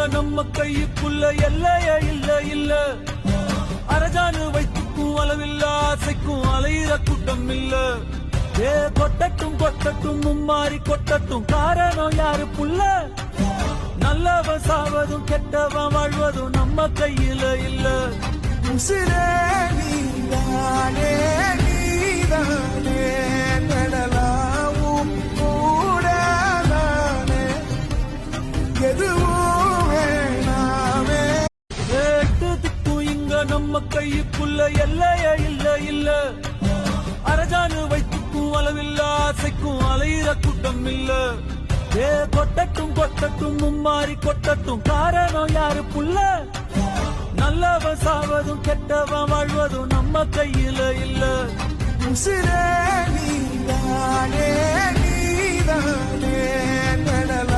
நம்ம கைக்குள்ள எல்லைய இல்ல இல்ல அரஜானு வைத்துக்கும் அளவில்ல ஆசைக்கும் அலையிற கூட்டம் இல்ல ஏ கொட்டட்டும் கொட்டட்டும் மும்மாறி கொட்டட்டும் காரணம் யாரு புள்ள நல்லவன் சாவதும் கெட்டவன் வாழ்வதும் நம்ம கையில இல்ல உசிரே நீதானே நீதானே நடலாவும் கூட நானே எதுவும் வேணாமே எட்டு திக்கும் இங்க நம்ம கைக்குள்ள எல்லைய இல்ல இல்ல அரஜானு வைத்துக்கும் அளவில்ல ஆசைக்கும் அலையிற கூட்டம் இல்ல ஏ கொட்டட்டும் கொட்டட்டும் மும்மாறி கொட்டட்டும் காரணம் யாரு புள்ள நல்லவன் சாவதும் கெட்டவன் வாழ்வதும் நம்ம கையில இல்ல உசிரே நீதானே நீதானே நடல